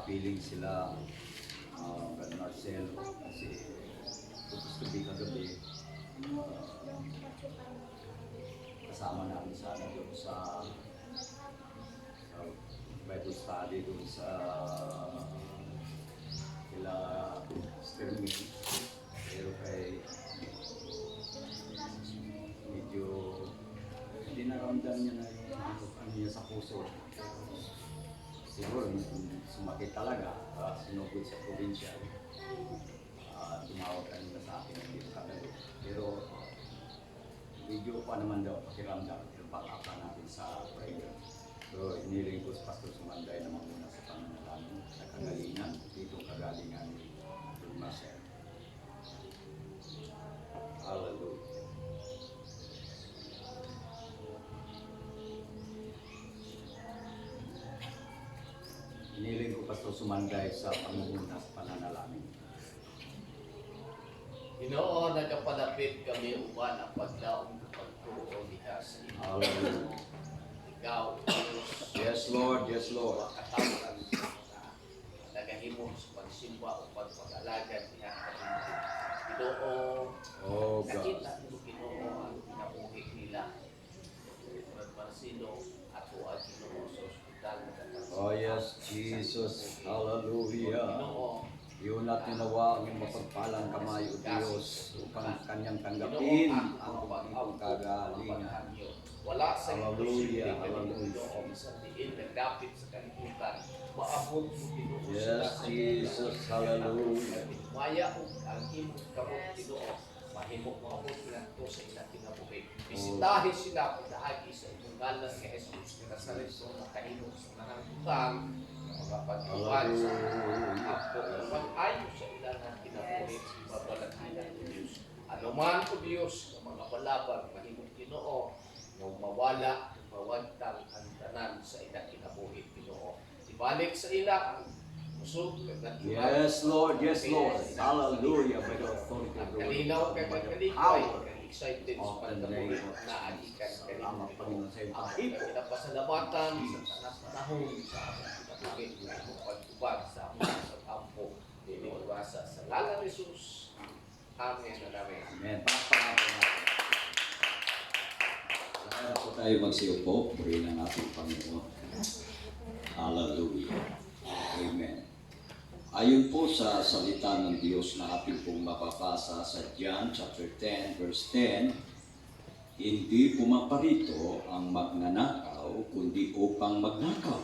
nakapiling sila Brother Marcel kasi tapos kagabi kasama namin sana doon sa Bible study doon sa kila Sterling, pero kay medyo hindi naramdam niya na yung ano niya sa puso. Siguro sumakit talaga, sinugod sa probinsya. Tumawag kanina sa akin ng dito kagabi. Pero medyo pa naman daw pakiramdam, pero baka natin sa prayer. So iniling ko sa Pastor Sumanday na muna sa pananalangin sa kagalingan, dito kagalingan ni Brother Marcel. Hallelujah. Iniling ko Pastor Sumanday sa pangunguna sa pananalangin. Ginoo, nagapalapit kami uban ang pagdaong pagtuo diha sa inyo. Hallelujah. Ikaw, Diyos. Yes, Lord. Yes, Lord. Makatawag na nagahimo sa pagsimba o pagpag-alagad diha sa inyo. Ginoo, Oh, God. nakita mo Ginoo ang kinabuhi nila. Brad Marcelo, ato ang Ginoo sa ospital. Oh, yes, Jesus. Hallelujah. Ginoo, Iunat ninawa ang mapagpalang kamay o Diyos upang kanyang tanggapin ang pagpagpang kagalingan. wala sa Hallelujah, imposible hallelujah. Ginoo sa diin nagdapit sa kalibutan. Maabot mo Ginoo Yes, Jesus. Hallelujah. Maya og ang imong kamot Ginoo. Mahimo maabot ngadto sa ilang kinabuhi. Bisitahin sila pinaagi sa imong ngalan kay Jesus ni Nazaret so makahimo sa nanangutang mga pag-iwan sa apo pag-ayo sa ilang kinabuhi babalaghan ng Diyos. Ano man o Diyos ng mga palabang mahimong Ginoo nung mawala, mawagtang ang tanan sa ilang kinabuhi Ginoo. Ibalik sa ila ang musog at Yes, Lord. Yes, Lord. Hallelujah. By the authority of the kalinaw Lord. kay By the pagkalipay, power excited sa of the pagkabuhi name of na agikan Jesus. kanina. Salamat, Panginoon, sa iyong Ang pag-ipo. pinapasalamatan sa tanas panahon sa aming kinabuhi na imong pagtubag sa aming pag-ampo. Diniwasa sa ngalan ni Jesus. Amen na namin. Amen. Pakpakan po natin. Kaya po tayo magsiupo. Purihin ang ating Panginoon. Hallelujah. Amen. Ayon po sa salita ng Diyos na ating pong mapapasa sa John chapter 10 verse 10, hindi pumaparito ang magnanakaw kundi upang magnakaw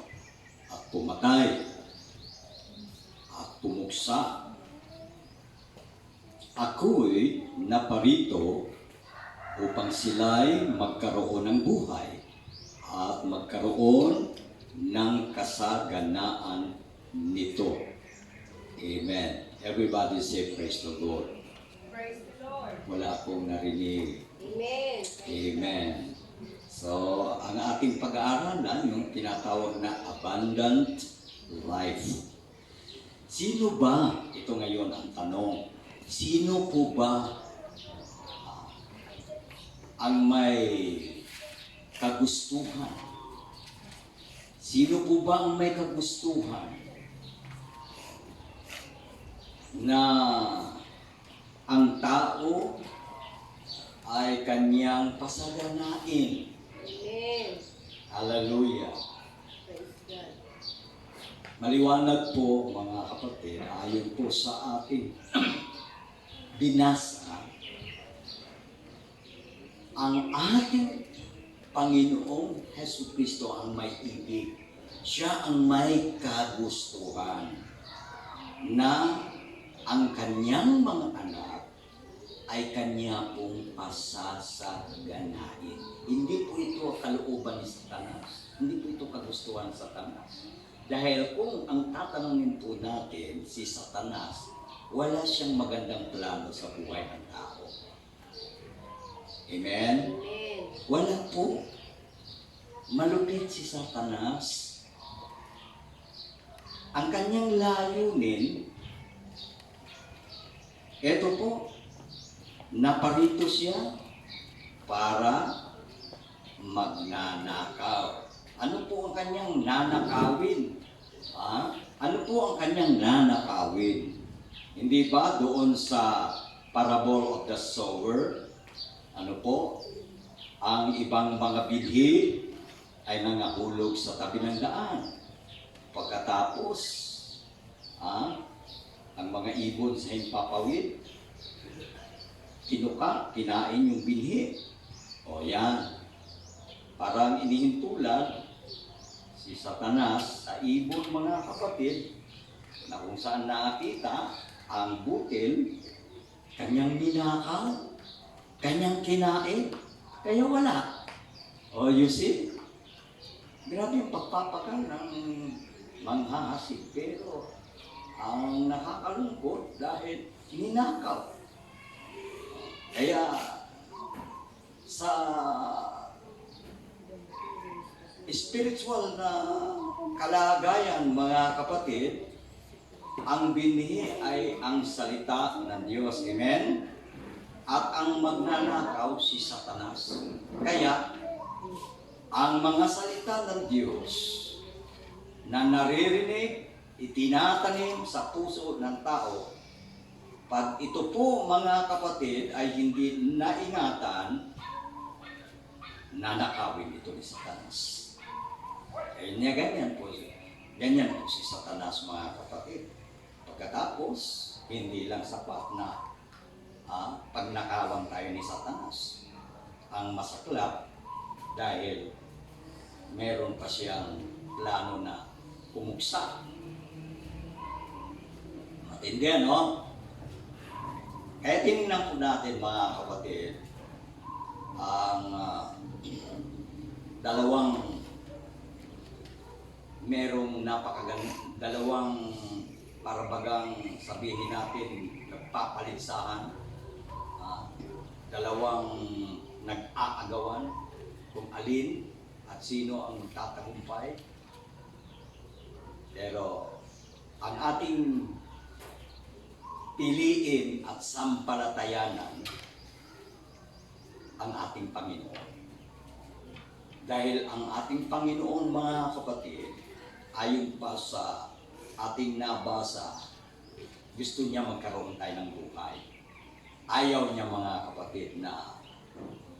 at pumatay at pumuksa. Ako'y naparito upang sila'y magkaroon ng buhay at magkaroon ng kasaganaan nito. Amen. Everybody say praise the Lord. Praise the Lord. Wala akong narinig. Amen. Amen. So, ang ating pag-aaralan, yung tinatawag na abundant life. Sino ba, ito ngayon ang tanong, sino po ba ang may kagustuhan? Sino po ba ang may kagustuhan na ang tao ay kanyang pasaganain? Amen. Hallelujah. Praise God. Maliwanag po mga kapatid, ayon po sa ating binasa, ang ating Panginoong Jesucristo ang may ibig. Siya ang may kagustuhan na ang kanyang mga anak ay kanya pong pasasaganain. Hindi po ito kalooban ni Satanas. Hindi po ito kagustuhan sa Satanas. Dahil kung ang tatanungin po natin si Satanas, wala siyang magandang plano sa buhay ng tao. Amen? Amen. Wala po. Malupit si Satanas. Ang kanyang layunin, eto po, naparito siya para magnanakaw. Ano po ang kanyang nanakawin? Ano po po ang kanyang nanakawin? Hindi ba doon sa parable of the sower, ano po, ang ibang mga bilhi ay nangahulog sa tabi ng daan. Pagkatapos, ang mga ibon sa himpapawid, kinain yung binhi. O yan, parang inihintulan si Satanas sa ibon, mga kapatid, na kung saan nakita ang butil, kanyang ninakaw, kanyang kinain, kaya wala. O you see, grabe yung pagpapakan ng manghahasik, pero ang nakakalungkot dahil ninakaw. Kaya sa spiritual na kalagayan, mga kapatid, ang binhi ay ang salita ng Diyos. Amen? At ang magnanakaw si Satanas. Kaya, ang mga salita ng Diyos na naririnig, itinatanim sa puso ng tao, pag ito po, mga kapatid, ay hindi naingatan, nanakawin ito ni Satanas. Eh, niya ganyan po si Satanas, mga kapatid. Pagkatapos, hindi lang sapat na pagnakawan tayo ni Satanas. Ang masaklap, dahil meron pa siyang plano na pumuksa. Matindi, no? Kaya tinignan po natin, mga kapatid, ang dalawang parabagang sabihin natin nagpapaligsahan, dalawang nag-aagawan kung alin at sino ang magtatagumpay. Pero ang ating piliin at sampalatayanan ang ating Panginoon. Dahil ang ating Panginoon, mga kapatid, ayon pa sa ating nabasa, gusto niya magkaroon tayo ng buhay. Ayaw niya, mga kapatid, na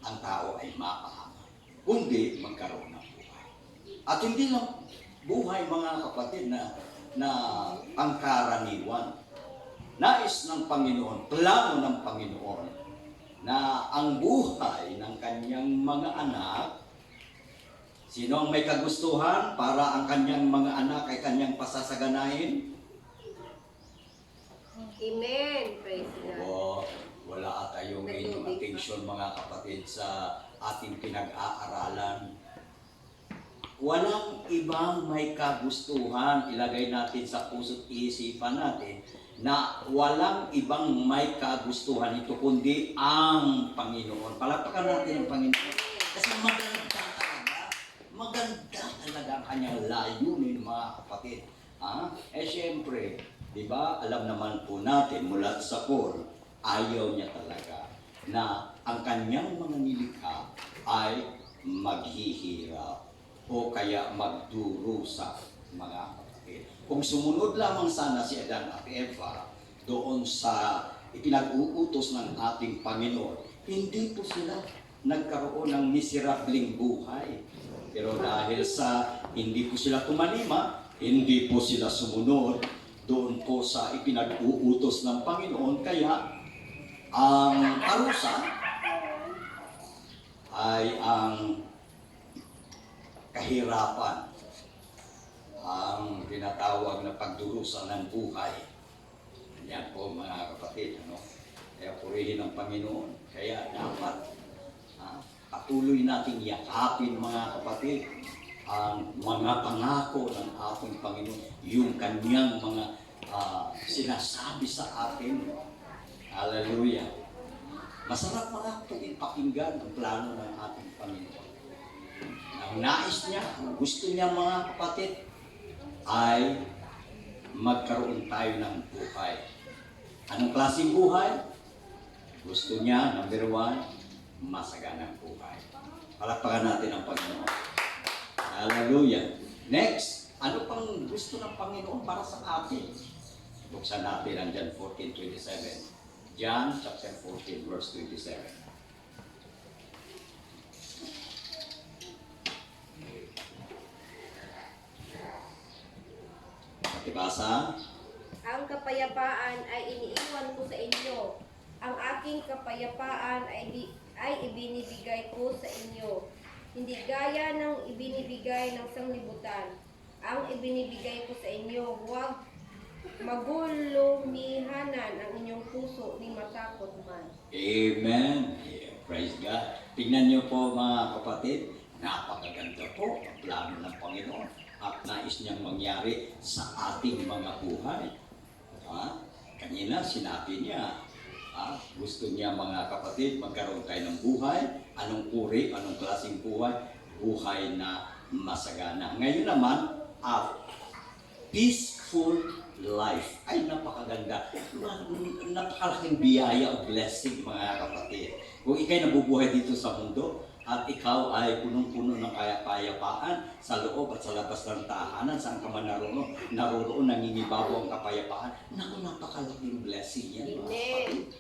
ang tao ay mapahamak, kundi magkaroon ng buhay. At hindi lang buhay, mga kapatid, na pangkaraniwan. Nais ng Panginoon, plano ng Panginoon, na ang buhay ng kanyang mga anak, sino ang may kagustuhan para ang kanyang mga anak ay kanyang pasasaganahin? Amen. Praise God. O, wala tayong inyong attention, mga kapatid, sa ating pinag-aaralan. Walang ibang may kagustuhan, ilagay natin sa puso't isipan natin, na walang ibang may kagustuhan ito kundi ang Panginoon. Palakpakan natin ang Panginoon. Kasi maganda talaga ang kanyang layunin, mga kapatid. Siyempre, di ba, alam naman po natin mula sa core, ayaw niya talaga na ang kanyang mga nilikha ay maghihirap o kaya magdurusa, mga kapatid. Kung sumunod lamang sana si Adan at Eva doon sa ipinag-uutos ng ating Panginoon, hindi po sila nagkaroon ng miserabling buhay. Pero dahil sa hindi po sila tumanima, hindi po sila sumunod doon po sa ipinag-uutos ng Panginoon, kaya ang parusa ay ang kahirapan, ang tinatawag na pagdurusa ng buhay. Yan po, mga kapatid, kaya purihin ng Panginoon. Kaya dapat patuloy natin yakapin, mga kapatid, ang mga pangako ng ating Panginoon, yung kanyang mga sinasabi sa atin. Hallelujah. Masarap, mga kapatid, pakinggan ang plano ng ating Panginoon. Ang nais niya, ang gusto niya, mga kapatid, ay magkaroon tayo ng buhay. Anong klaseng buhay? Gusto niya, number 1, masaganang buhay. Palakpakan natin ang Panginoon. Hallelujah. Next, Ano pang gusto ng Panginoon para sa atin? Buksan natin ang John 14:27. John chapter 14 verse 27. Pakibasa. Ang kapayapaan ay iniiwan ko sa inyo. Ang aking kapayapaan ay ibinibigay ko sa inyo. Hindi gaya ng ibinibigay ng sanglibutan. Ang ibinibigay ko sa inyo, huwag magulumihanan ang inyong puso ni matakot man. Amen. Yeah, praise God. Tingnan niyo po mga kapatid, napakaganda po ang plano ng Panginoon at nais niyang mangyari sa ating mga buhay. Kanina sinabi niya, gusto niya mga kapatid, magkaroon tayo ng buhay. Anong uri, anong klaseng buhay? Buhay na masagana. Ngayon naman, peaceful life. Ay, napakaganda. Napakalaking biyaya o blessing mga kapatid. Kung ikay nabubuhay dito sa mundo, at ikaw ay punong-puno ng kapayapaan sa loob at sa labas ng tahanan, saan ka man naroroon nangingibabaw ang kapayapaan, naku, napakalaking blessing yan mga kapatid.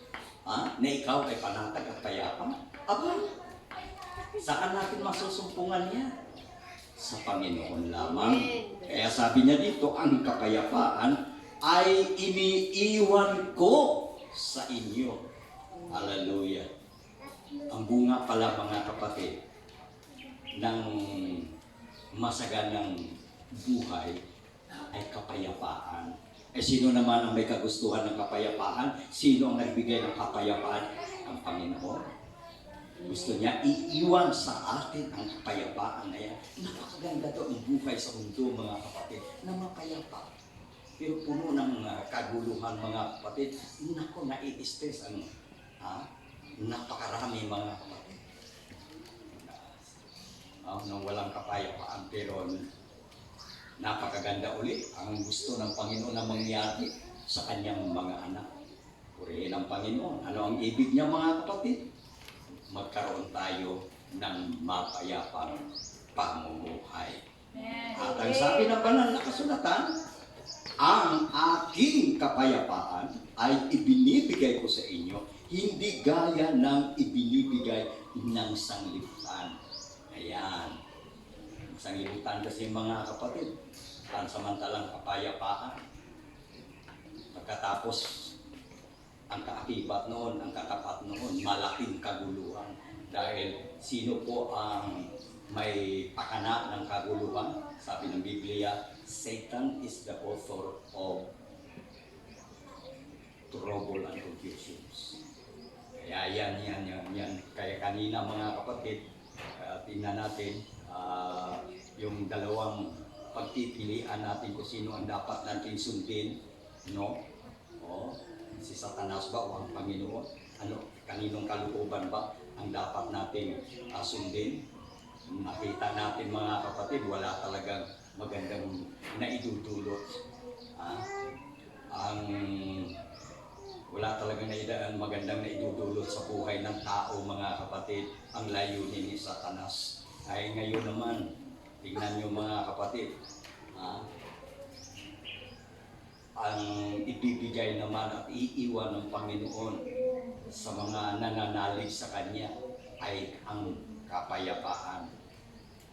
Na ikaw ay panatag at payapa. Aba, saan natin masusumpungan yan? Sa Panginoon lamang. Kaya sabi niya dito, ang kapayapaan ay iniiwan ko sa inyo. Hallelujah. Ang bunga pala mga kapatid ng masaganang buhay ay kapayapaan. Sino naman ang may kagustuhan ng kapayapaan? Sino ang nagbigay ng kapayapaan? Ang Panginoon. Gusto niya iiwan sa atin ang kapayapaan na yan. Napakaganda to ang buhay sa mundo mga kapatid na mapayapa. Pero puno ng kaguluhan mga kapatid. Naku, nai-stress ang napakarami mga kapatid. Nang walang kapayapaan, pero napakaganda ulit ang gusto ng Panginoon na mangyari sa kanyang mga anak. Purihin ang Panginoon. Ano ang ibig niya mga kapatid? Magkaroon tayo ng mapayapang pamumuhay. At ang sabi ng banal na kasulatan, ang aking kapayapaan ay ibinibigay ko sa inyo, hindi gaya ng ibinibigay ng sanglibutan. Ayan. Sanglibutan kasi mga kapatid, pansamantalang kapayapaan. Pagkatapos, ang kaakibat noon, ang katapat noon, malaking kaguluhan. Dahil sino po ang may pakana ng kaguluhan? Sabi ng Biblia, Satan is the author of trouble and confusions. Kaya yan. Kaya kanina mga kapatid, tingnan natin yung dalawang pagpipilian natin kung sino ang dapat natin sundin, no? Si Satanas ba o ang Panginoon? Kaninong kalooban ba ang dapat natin sundin? Nakita natin mga kapatid, wala talagang magandang naidudulot. Wala talagang magandang naidudulot sa buhay ng tao mga kapatid ang layunin ni Satanas. Ay ngayon naman, tingnan nyo mga kapatid, ang ibibigay naman at iiwan ng Panginoon sa mga nananalig sa Kanya ay ang kapayapaan.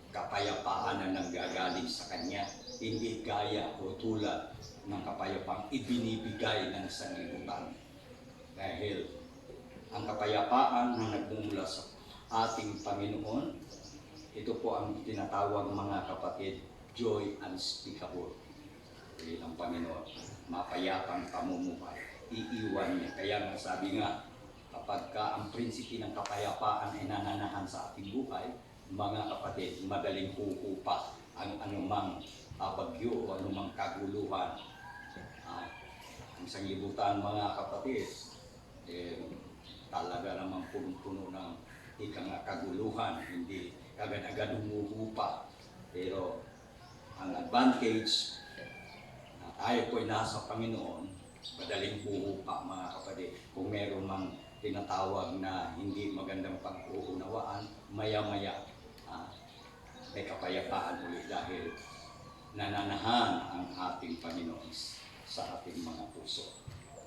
Kapayapaan na nanggagaling sa Kanya, hindi gaya o tulad ng kapayapang ibinibigay ng sanlibutan. Dahil ang kapayapaan na nagmumula sa ating Panginoon, ito po ang tinatawag mga kapatid, joy unspeakable. Dahil ang Panginoon, mapayapang pamumuhay, iiwan niya. Kaya nga sabi nga, kapag ang prinsipi ng kapayapaan ay nananahan sa ating buhay, mga kapatid, madaling huhupa ang anumang bagyo o anumang kaguluhan. Ang sanglibutan mga kapatid, talaga namang punong-puno ng kaguluhan, hindi agad-agad humuhupa. Pero ang advantage na tayo po ay nasa Panginoon, madaling huhupa mga kapatid. Kung meron mang tinatawag na hindi magandang pag-uunawaan, maya-maya may kapayapaan ulit dahil nananahan ang ating Panginoon sa ating mga puso.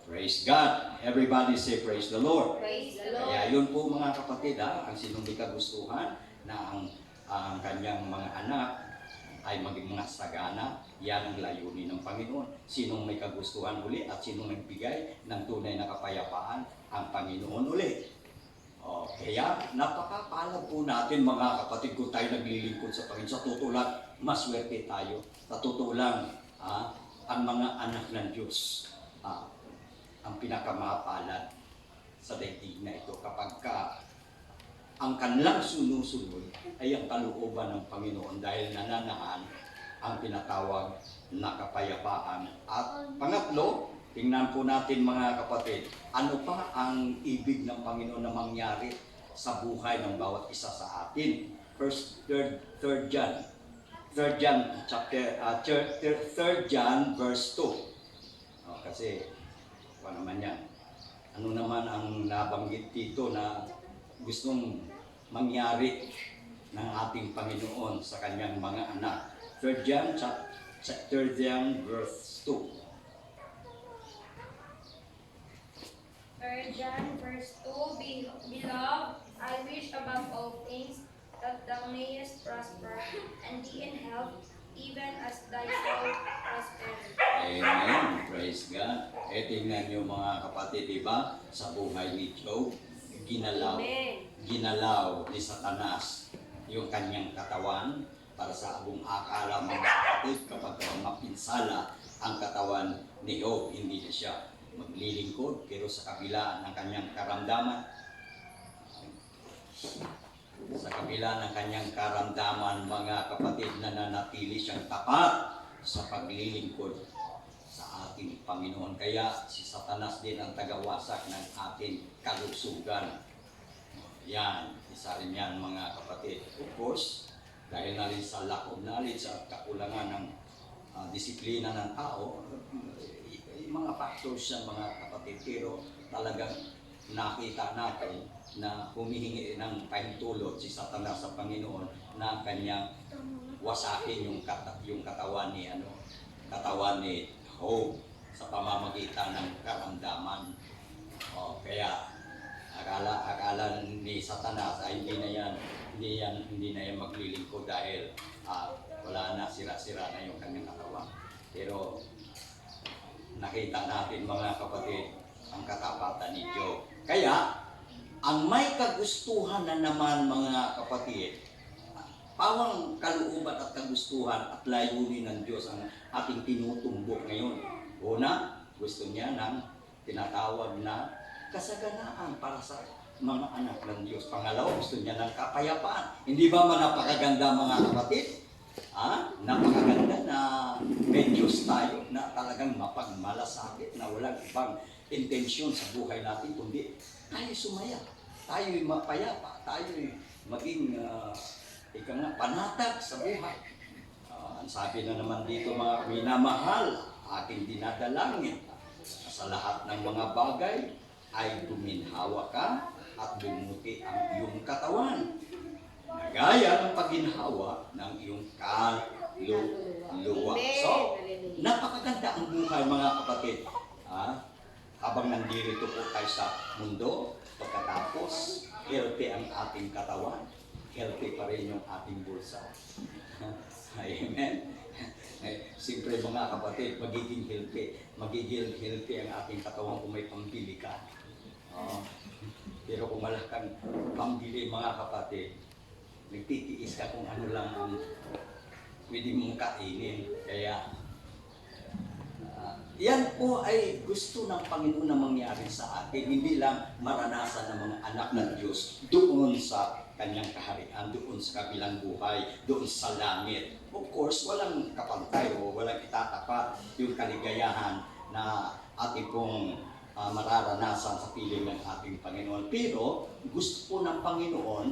Praise God! Everybody say praise the Lord! Praise the Lord. Kaya yun po mga kapatid, ang sinong di kagustuhan na ang kanyang mga anak ay maging mga sagana, yan ang layunin ng Panginoon. Sinong may kagustuhan uli at sinong nagbigay ng tunay na kapayapaan, ang Panginoon uli. Kaya napakapalad po natin mga kapatid kung tayo naglilingkod sa Panginoon. Sa totoo lang, maswerte tayo. Sa totoo lang, ang mga anak ng Diyos, ang pinakamapalad sa daigdig na ito kapag ang kanilang sunusunod ay ang kalooban ng Panginoon dahil nananahan ang pinatawag na kapayapaan. At pangatlo, tingnan po natin mga kapatid, ano pa ang ibig ng Panginoon na mangyari sa buhay ng bawat isa sa atin. Third John verse 2. Kasi ano naman yan? Ano naman ang nabanggit dito na gustong mangyari ng ating Panginoon sa kanyang mga anak? 3 John verse 2. 3 John verse 2, Beloved, I wish above all things that thou mayest prosper and be in health, even as thy soul prospereth. Amen. Praise God. Tingnan niyo mga kapatid, diba? Sa buhay ni Job, ginalaw ni Satanas yung kanyang katawan para sa buong akala mga kapatid kapag mapinsala ang katawan ni Job, hindi na siya maglilingkod, pero sa kabila ng kanyang karamdaman, mga kapatid, nananatili siyang tapat sa paglilingkod sa ating Panginoon. Kaya si Satanas din ang tagawasak ng ating kalusugan. Yan, isa rin yan mga kapatid. Of course, dahil na rin sa lack of knowledge at kakulangan ng disiplina ng tao, mga factors yan mga kapatid, pero talagang nakita natin na humihingi ng pahintulot si Satanas sa Panginoon na kanyang wasakin yung katawan ni Job sa pamamagitan ng karamdaman. Kaya akala ni Satanas ay hindi na yan maglilingkod dahil wala na, sira-sira na yung kanyang katawan. Pero nakita natin mga kapatid ang katapatan ni Job. Kaya ang may kagustuhan na naman mga kapatid, pawang kalooban at kagustuhan at layunin ng Diyos ang ating tinutumbok ngayon. Una, gusto niya ng tinatawag na kasaganaan para sa mga anak ng Diyos. Pangalawa, gusto niya ng kapayapaan. Hindi ba napakaganda mga kapatid? Napakaganda na may Diyos tayo na talagang mapagmalasakit na walang ibang intensyon sa buhay natin kundi tayo sumaya, tayo mapayapa, tayo maging panatag sa buhay. Ang sabi na naman dito mga minamahal, aking dinadalangin sa lahat ng mga bagay ay guminhawa ka at bumuti ang iyong katawan, gaya ng pagginhawa ng iyong kaluluwa. So, napakaganda ang buhay mga kapatid. Habang nandito po tayo sa mundo, pagkatapos, healthy ang ating katawan, healthy pa rin yung ating bulsa. Amen. Siyempre mga kapatid, magiging healthy ang ating katawan kung may pambili ka. Pero kung wala kang pambili mga kapatid, nagtitiis ka kung ano lang ang pwede mong kainin. Kaya yan po ay gusto ng Panginoon na mangyari sa atin, hindi lang maranasan ng mga anak ng Diyos doon sa kanyang kaharian, doon sa kabilang buhay, doon sa langit. Of course, walang kapantay o walang itatapat yung kaligayahan na ating pong mararanasan sa piling ng ating Panginoon. Pero gusto po ng Panginoon,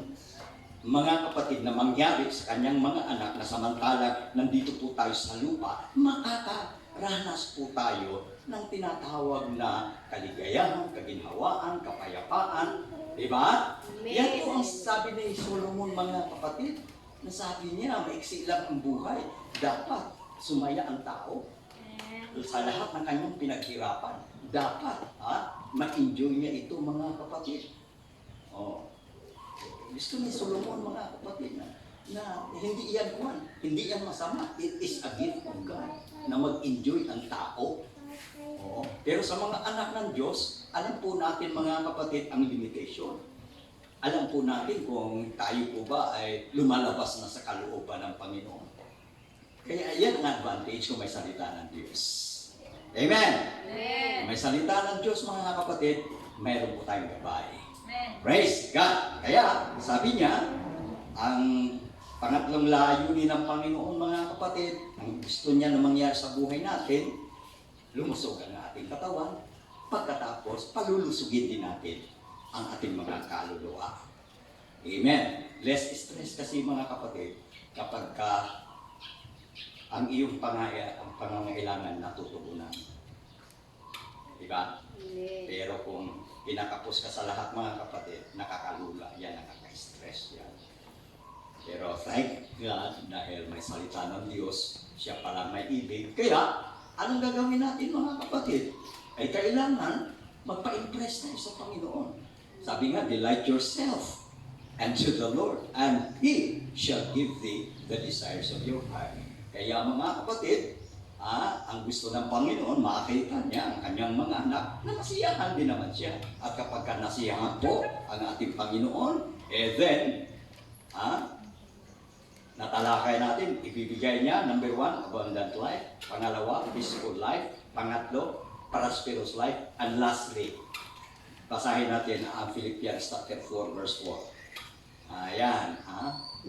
mga kapatid, na mangyari sa kanyang mga anak na samantalang nandito po tayo sa lupa, makakaranas po tayo ng tinatawag na kaligayahan, kaginhawaan, kapayapaan. Diba? Yan po ang sabi ni Solomon mga kapatid. Nasabi niya, maiksi lang ang buhay. Dapat sumaya ang tao sa lahat ng kanyang pinaghirapan. Dapat ma-enjoy niya ito, mga kapatid. Oh. Gusto ni Solomon, mga kapatid, na hindi yan masama. It is a gift of God na mag-enjoy ang tao. Oo. Pero sa mga anak ng Diyos, alam po natin, mga kapatid, ang limitation. Alam po natin kung tayo po ba ay lumalabas na sa kalooban ng Panginoon. Kaya yan ang advantage kung may salita ng Diyos. Amen! Amen. May salita ng Diyos, mga kapatid, mayroon po tayong gabay. Amen. Praise God! Kaya, sabi niya, ang pangatlong layunin ng Panginoon, mga kapatid, ang gusto niya na mangyari sa buhay natin, lumusog ang ating katawan, pagkatapos, palulusugin din natin ang ating mga kaluluwa. Amen. Less stress kasi, mga kapatid, kapag ang iyong pangangailangan natutugunan. Diba? Amen. Pero kung pinakapos ka sa lahat, mga kapatid, nakakalula, yan, nakaka-stress yan. Pero thank God, dahil may salita ng Diyos, siya pala may ibig. Kaya, anong gagawin natin, mga kapatid? Ay kailangan magpa-impress tayo sa Panginoon. Sabi nga, delight yourself unto the Lord, and He shall give thee the desires of your heart. Kaya, mga kapatid, ang gusto ng Panginoon, makakita niya ang kanyang mga anak na nasiyahan din naman siya. At kapag nasiyahan po ang ating Panginoon, then, natalakay natin, ibibigay niya, number 1, abundant life. Pangalawa, peaceful life. Pangatlo, prosperous life. And lastly, basahin natin ang Philippians chapter 4, verse 4. Ayan,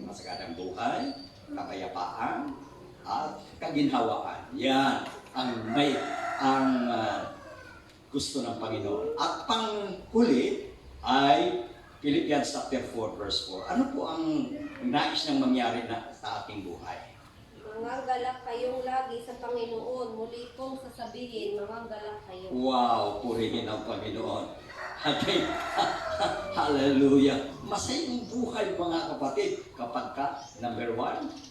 masagadang buhay, kapayapaan, at kaginhawaan. Yan ang gusto ng Panginoon. At panghuli ay Philippians chapter 4, verse 4. Ano po ang nais niyang mangyari sa ating buhay? Mangangalak kayong lagi sa Panginoon. Muli kong sasabihin, mangangalak kayo. Wow, purihin ang Panginoon. Okay. Hallelujah. Masayang buhay, mga kapatid, kapag number 1,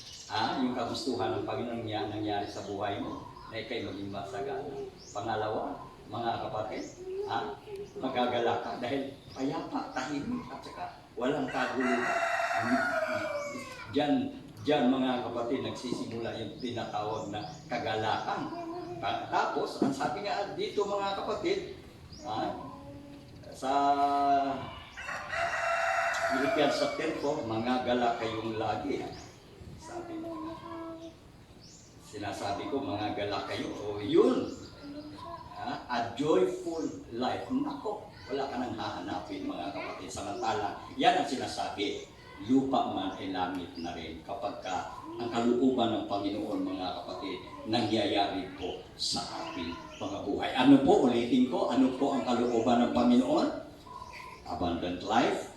yung kagustuhan ng Panginoon nangyari sa buhay mo, na ikay maging masagana. Pangalawa, mga kapatid, magagalak ka dahil payapa, tahimik, at saka walang kaguluhan. Diyan, mga kapatid, nagsisimula yung tinatawag na kagalakan. Tapos, ang sabi nga dito, mga kapatid, sa Philippians chapter 4, mangagalak kayong lagi. Sabi mo, sinasabi ko, mangagalak kayo. O yun, a joyful life. Nako, wala ka nang hahanapin, mga kapatid. Samantala, yan ang sinasabi, lupa man ay langit na rin. Kapag ang kalooban ng Panginoon, mga kapatid, nangyayari po sa ating mga buhay. Ano po, ulitin ko, ano po ang kalooban ng Panginoon? Abundant life,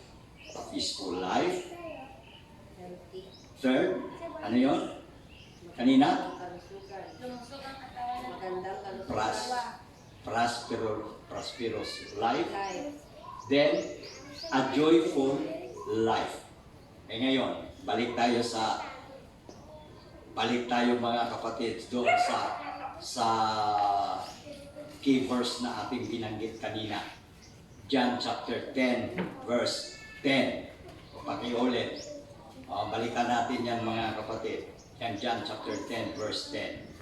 a peaceful life. Third, ano yun? Kanina? Lumusog ang katawan ng magandang Prosperous life. Then, a joyful life. Ngayon, balik tayo, mga kapatid, doon sa key verse na ating binanggit kanina. John chapter 10, verse 10. Pakiulit. Balikan natin yan, mga kapatid. Yan, John chapter 10, verse 10.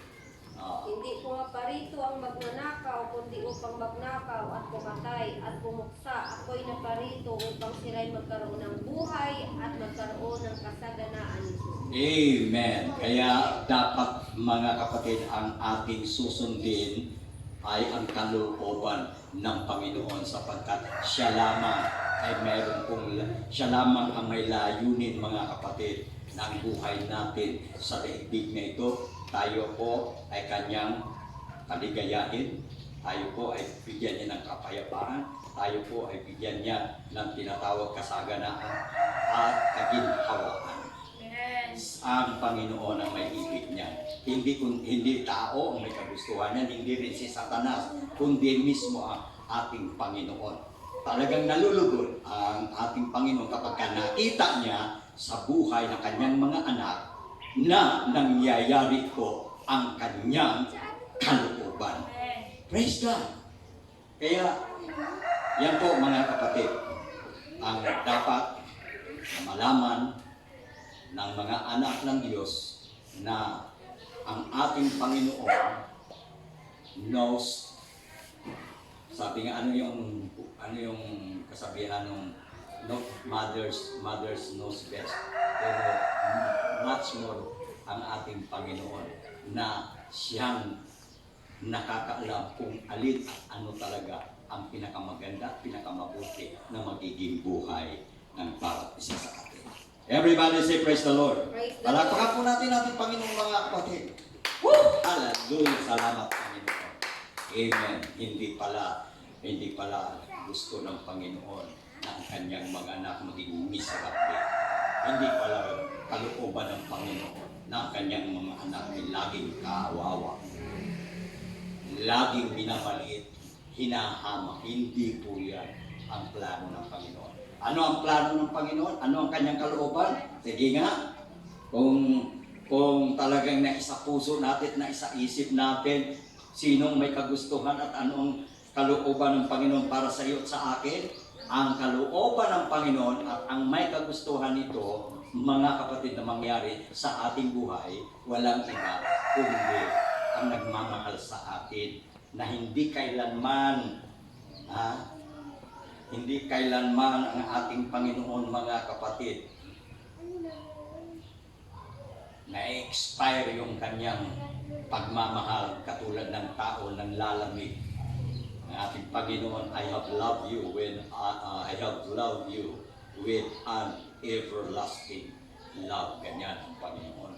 Hindi ko nga parito ang magnanakaw, kundi upang magnakaw at pumatay at pumuksa. Ako'y naparito upang sila'y magkaroon ng buhay at magkaroon ng kasaganaan nito. Amen. Kaya dapat, mga kapatid, ang ating susundin ay ang kalooban ng Panginoon, sapagkat siya lamang ang may layunin, mga kapatid, ng buhay natin sa daigdig na ito. Tayo po ay kanyang kaligayahin, tayo po ay bigyan niya ng kapayapaan, tayo po ay bigyan niya ng tinatawag kasaganaan at kaginhawaan. Ang Panginoon ang may ibig niya. Hindi tao ang may kagustuhan niya, hindi rin si Satanas, kundi mismo ang ating Panginoon. Talagang nalulugod ang ating Panginoon kapag nakita niya sa buhay ng kanyang mga anak na nangyayari ko ang kanyang kalooban. Praise God! Kaya, yan po mga kapatid, ang dapat malaman ng mga anak ng Diyos na ang ating Panginoon knows. Sabi nga, ano yung kasabihan ng no, mothers knows best. Pero much more ang ating Panginoon na siyang nakakaalam kung alin at ano talaga ang pinakamaganda, pinakamabuti na magiging buhay ng bawat isa sa atin. Everybody say praise the Lord. Praise the Palakpakan po natin ating Panginoon mga kapatid. Woo! Hallelujah! Salamat Panginoon. Amen. Hindi pala gusto ng Panginoon na ang kanyang mga anak maging miserable. Hindi pala kalooban ng Panginoon na ang kanyang mga anak ay laging kawawa, laging binabaliit, hinahamak. Hindi po yan ang plano ng Panginoon. Ano ang plano ng Panginoon? Ano ang kanyang kalooban? Sige nga, kung talagang naisa puso natin, naisa isip natin, sinong may kagustuhan at anong kalooban ng Panginoon para sa iyo at sa akin, ang kalooban ng Panginoon at ang may kagustuhan nito, mga kapatid, na mangyari sa ating buhay, walang iba kundi ang nagmamahal sa atin na hindi kailanman ang ating Panginoon, mga kapatid, na-expire yung kanyang pagmamahal katulad ng tao ng lalamig. Ang ating Panginoon, I have loved you with an everlasting love. Ganyan ang Panginoon.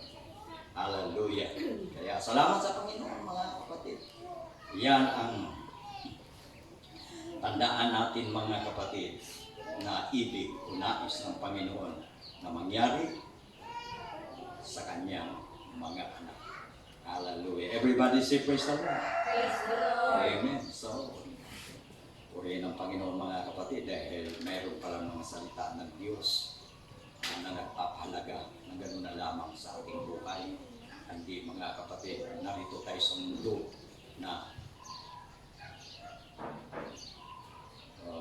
Hallelujah. Kaya salamat sa Panginoon, mga kapatid. Yan ang tandaan natin, mga kapatid, na ibig o nais ng Panginoon na mangyari sa kanyang mga anak. Hallelujah. Everybody say praise the Lord. Praise the Lord. Amen. So, purihin ng Panginoon, mga kapatid, dahil mayroon palang mga salita ng Diyos na nagpapahalaga ng gano'n na lamang sa ating buhay. Hindi, mga kapatid, narito tayo sa mundo na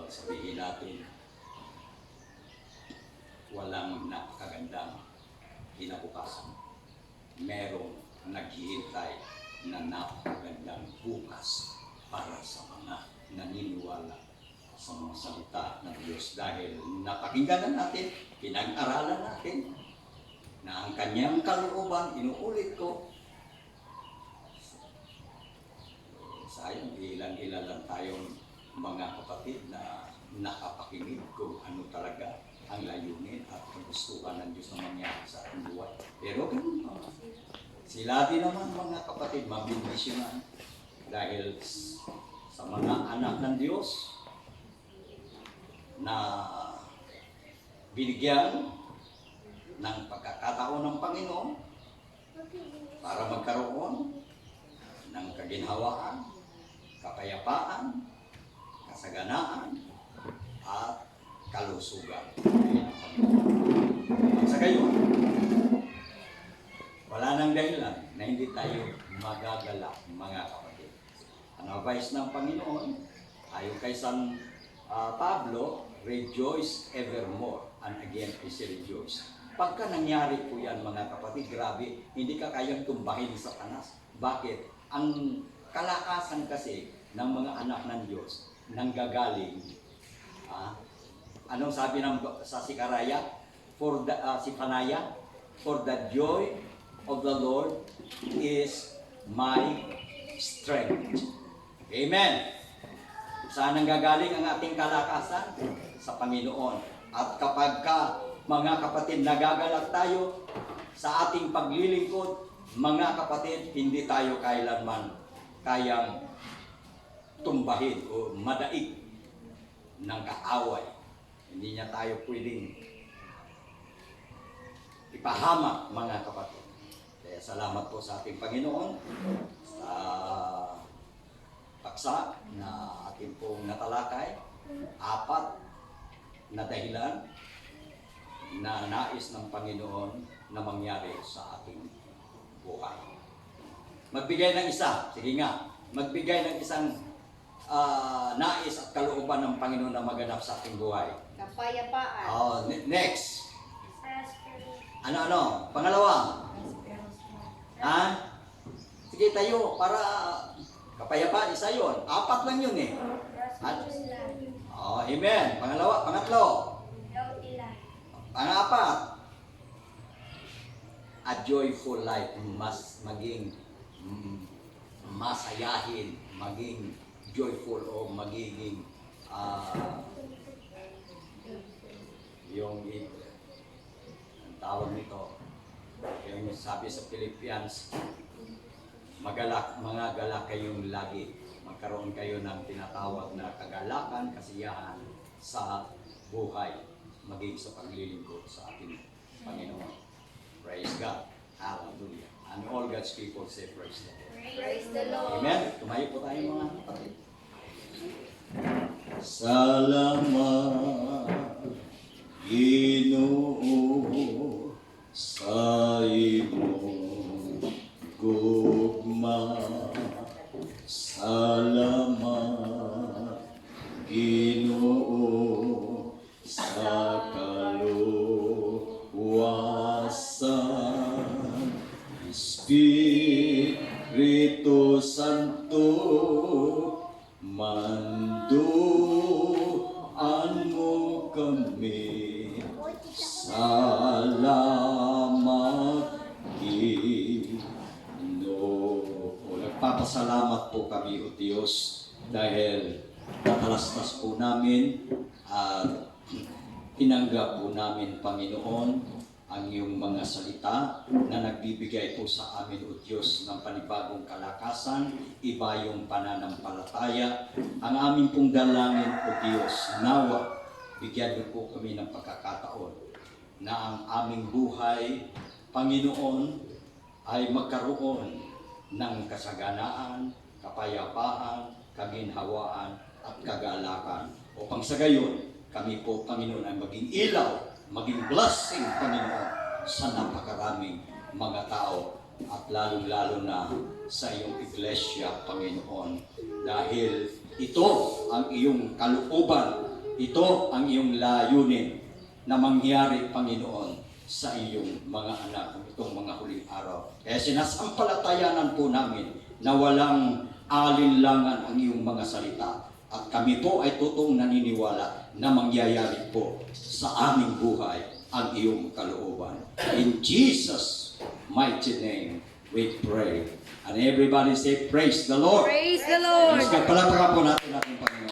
sabihin natin walang napakagandang kinabukasan. Merong naghihintay na napakagandang bukas para sa mga naniniwala sa mga salita ng Diyos, dahil napakinggan na natin, pinag-aralan natin na ang kanyang kalooban, inuulit ko, sayang, ilan-ilan lang tayong mga kapatid na nakapakinig kung ano talaga ang layunin at kagustuhan ng Diyos na mangyari sa ating buhay. Pero ganun pa. Sila din naman, mga kapatid, mabindisyonan dahil sa mga anak ng Diyos na binigyan ng pagkakataon ng Panginoon para magkaroon ng kaginhawaan, kapayapaan, kasaganaan, at kalusugan. At sa gayon, wala nang dahilan na hindi tayo magagalak, mga kapatid. Ang advice ng Panginoon, ayon kay San Pablo, rejoice evermore, and again I say rejoice. Pagka nangyari po yan, mga kapatid, grabe, hindi ka kayang tumbahin sa Satanas. Bakit? Ang kalakasan kasi ng mga anak ng Diyos nanggagaling. Anong sabi sa Sikaraya? Si Panaya, for the joy of the Lord is my strength. Amen. Saan nanggagaling ang ating kalakasan? Sa Panginoon. At kapag mga kapatid, nagagalak tayo sa ating paglilingkod, mga kapatid, hindi tayo kailanman kayang tumbahin o madaig ng kaaway. Hindi niya tayo pwedeng ipahamak, mga kapatid. Kaya salamat po sa ating Panginoon sa paksa na ating pong natalakay. 4 na dahilan na nais ng Panginoon na mangyari sa ating buhay. Magbigay ng isa. Sige nga. Magbigay ng isang nais at kalooban ng Panginoon na maganap sa ating buhay. Kapayapaan. Oh, next. Ano? Pangalawa. Ha? Sige tayo para kapayapaan, isa yun. 4 lang yun eh. Oh, amen. Pangalawa, pangatlo. Pang-4. A joyful life. Mas maging masayahin, maging joyful o magiging yung ang tawag nito, yung sabi sa Philippians, mga galak kayong lagi. Magkaroon kayo ng tinatawag na kagalakan, kasiyahan sa buhay, maging sa paglilingkod sa ating Panginoon. Praise God. Hallelujah. And all God's people say praise the Lord. Praise the Lord. Amen. Tumayo po tayo mga kapatid. Salamat, Ginoo, sa imong gugma. Salamat, Ginoo, sa kaluwasan. Espiritu Santo, manduan mo kami. Salamat, Ginoo. Nagpapasalamat po kami, O Diyos, dahil natalastas po namin at tinanggap po namin, Panginoon, ang iyong mga salita na nagbibigay po sa amin, O Diyos, ng panibagong kalakasan, iba yung pananampalataya. Ang aming pong dalangin, O Diyos, nawa, bigyan niyo po kami ng pagkakataon na ang aming buhay, Panginoon, ay magkaroon ng kasaganaan, kapayapaan, kaginhawaan, at kagalakan. Upang sa gayon, kami po, Panginoon, ay maging ilaw, maging blessing, Panginoon, sa napakaraming mga tao at lalong-lalo na sa iyong iglesia, Panginoon. Dahil ito ang iyong kalooban, ito ang iyong layunin na mangyari, Panginoon, sa iyong mga anak itong mga huling araw. Kaya sinasampalatayanan po namin na walang alinlangan ang iyong mga salita. At kami po ay totoong naniniwala na mangyayari po sa aming buhay ang iyong kalooban. In Jesus' mighty name, we pray. And everybody say, praise the Lord. Praise the Lord. Palapakapan po natin ating Panginoon.